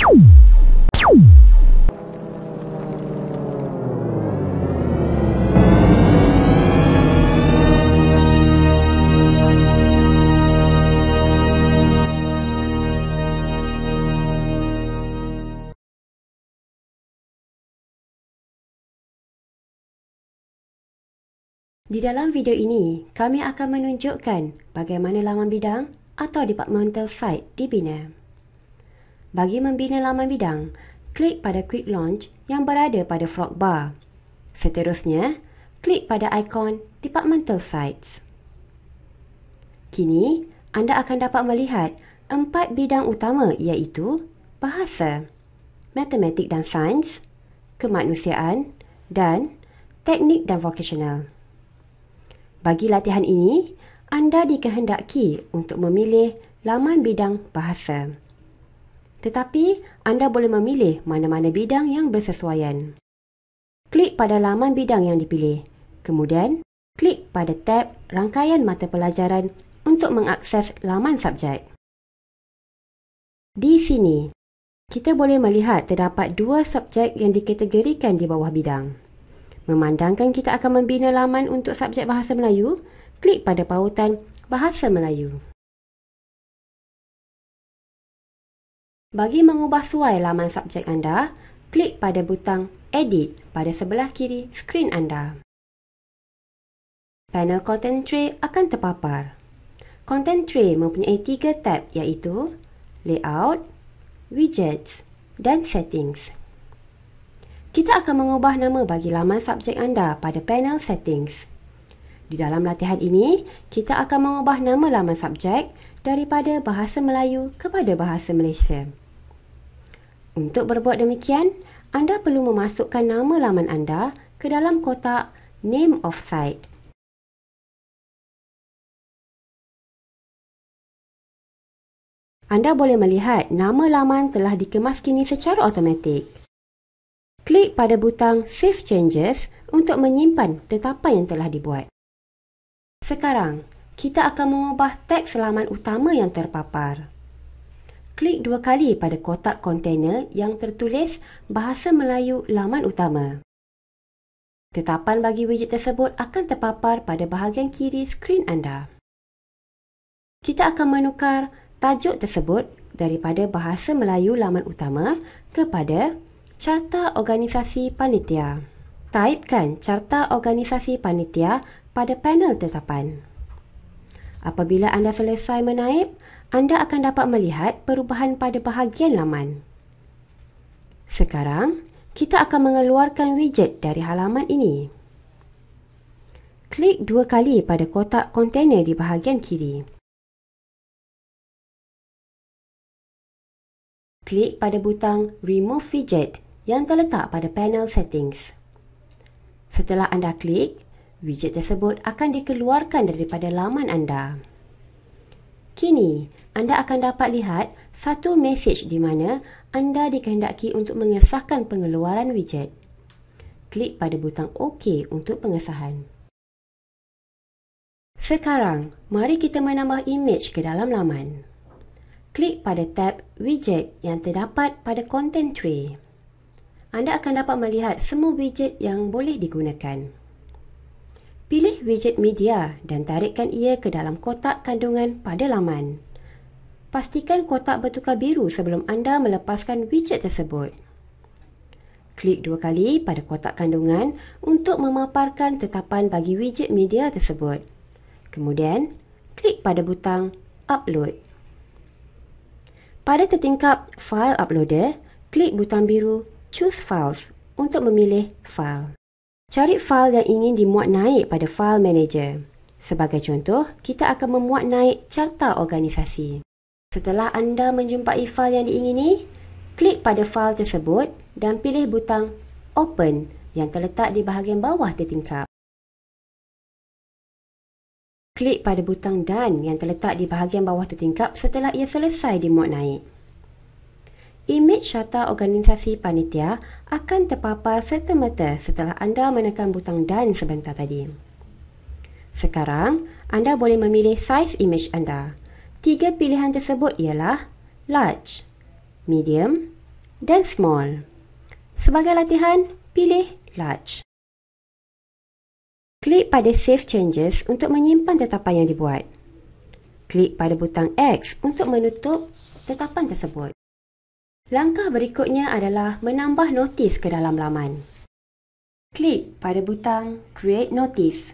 Di dalam video ini, kami akan menunjukkan bagaimana laman bidang atau departmental site dibina. Bagi membina laman bidang, klik pada Quick Launch yang berada pada frog bar. Seterusnya, klik pada ikon Departmental Sites. Kini, anda akan dapat melihat 4 bidang utama iaitu bahasa, matematik dan sains, kemanusiaan dan teknik dan vokasional. Bagi latihan ini, anda dikehendaki untuk memilih laman bidang bahasa. Tetapi, anda boleh memilih mana-mana bidang yang bersesuaian. Klik pada laman bidang yang dipilih. Kemudian, klik pada tab rangkaian mata pelajaran untuk mengakses laman subjek. Di sini, kita boleh melihat terdapat 2 subjek yang dikategorikan di bawah bidang. Memandangkan kita akan membina laman untuk subjek Bahasa Melayu, klik pada pautan Bahasa Melayu. Bagi mengubah suai laman subjek anda, klik pada butang Edit pada sebelah kiri skrin anda. Panel Content Tray akan terpapar. Content Tray mempunyai 3 tab iaitu Layout, Widgets dan Settings. Kita akan mengubah nama bagi laman subjek anda pada panel Settings. Di dalam latihan ini, kita akan mengubah nama laman subjek daripada Bahasa Melayu kepada Bahasa Malaysia. Untuk berbuat demikian, anda perlu memasukkan nama laman anda ke dalam kotak Name of Site. Anda boleh melihat nama laman telah dikemaskini secara automatik. Klik pada butang Save Changes untuk menyimpan tetapan yang telah dibuat. Sekarang, kita akan mengubah teks laman utama yang terpapar. Klik 2 kali pada kotak kontainer yang tertulis Bahasa Melayu laman utama. Tetapan bagi widget tersebut akan terpapar pada bahagian kiri skrin anda. Kita akan menukar tajuk tersebut daripada Bahasa Melayu laman utama kepada Carta Organisasi Panitia. Taipkan Carta Organisasi Panitia pada panel tetapan. Apabila anda selesai menaip, anda akan dapat melihat perubahan pada bahagian laman. Sekarang, kita akan mengeluarkan widget dari halaman ini. Klik 2 kali pada kotak kontainer di bahagian kiri. Klik pada butang Remove Widget yang terletak pada panel Settings. Setelah anda klik, widget tersebut akan dikeluarkan daripada laman anda. Kini, anda akan dapat lihat satu mesej di mana anda dikehendaki untuk mengesahkan pengeluaran widget. Klik pada butang OK untuk pengesahan. Sekarang, mari kita menambah imej ke dalam laman. Klik pada tab Widget yang terdapat pada Content Tray. Anda akan dapat melihat semua widget yang boleh digunakan. Pilih widget media dan tarikkan ia ke dalam kotak kandungan pada laman. Pastikan kotak bertukar biru sebelum anda melepaskan widget tersebut. Klik 2 kali pada kotak kandungan untuk memaparkan tetapan bagi widget media tersebut. Kemudian, klik pada butang Upload. Pada tertingkap File Uploader, klik butang biru Choose Files untuk memilih file. Cari fail yang ingin dimuat naik pada File Manager. Sebagai contoh, kita akan memuat naik Carta Organisasi. Setelah anda menjumpai fail yang diingini, klik pada fail tersebut dan pilih butang Open yang terletak di bahagian bawah tertingkap. Klik pada butang Done yang terletak di bahagian bawah tertingkap setelah ia selesai dimuat naik. Imej Carta Organisasi Panitia akan terpapar serta-merta setelah anda menekan butang Done sebentar tadi. Sekarang, anda boleh memilih saiz imej anda. 3 pilihan tersebut ialah Large, Medium dan small. Sebagai latihan, pilih large. Klik pada Save Changes untuk menyimpan tetapan yang dibuat. Klik pada butang X untuk menutup tetapan tersebut. Langkah berikutnya adalah menambah notis ke dalam laman. Klik pada butang Create Notice.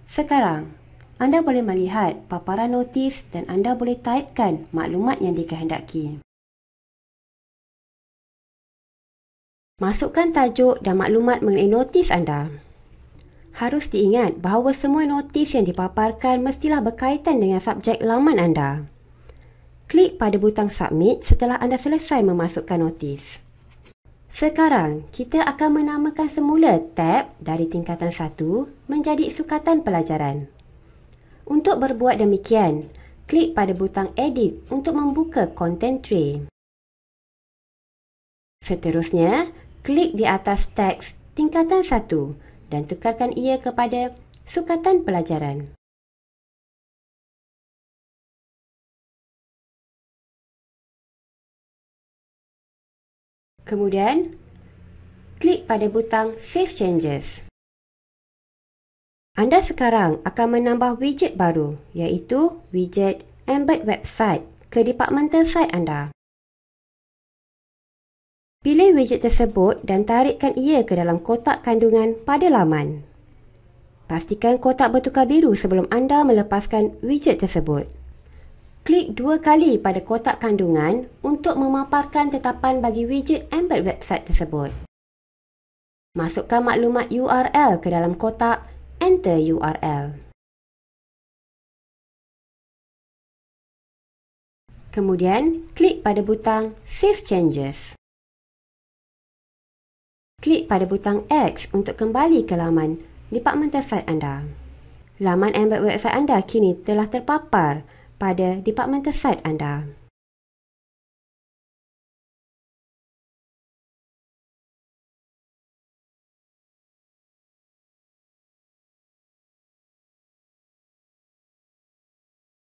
Sekarang, anda boleh melihat paparan notis dan anda boleh taipkan maklumat yang dikehendaki. Masukkan tajuk dan maklumat mengenai notis anda. Harus diingat bahawa semua notis yang dipaparkan mestilah berkaitan dengan subjek laman anda. Klik pada butang Submit setelah anda selesai memasukkan notis. Sekarang, kita akan menamakan semula tab dari tingkatan 1 menjadi sukatan pelajaran. Untuk berbuat demikian, klik pada butang Edit untuk membuka content tray. Seterusnya, klik di atas teks tingkatan 1 dan tukarkan ia kepada sukatan pelajaran. Kemudian, klik pada butang Save Changes. Anda sekarang akan menambah widget baru, iaitu widget Embed Website ke departmental site anda. Pilih widget tersebut dan tarikkan ia ke dalam kotak kandungan pada laman. Pastikan kotak bertukar biru sebelum anda melepaskan widget tersebut. Klik 2 kali pada kotak kandungan untuk memaparkan tetapan bagi widget Embed Website tersebut. Masukkan maklumat URL ke dalam kotak Enter URL. Kemudian, klik pada butang Save Changes. Klik pada butang X untuk kembali ke laman departmental site anda. Laman Embed Website anda kini telah terpapar pada departmental site anda.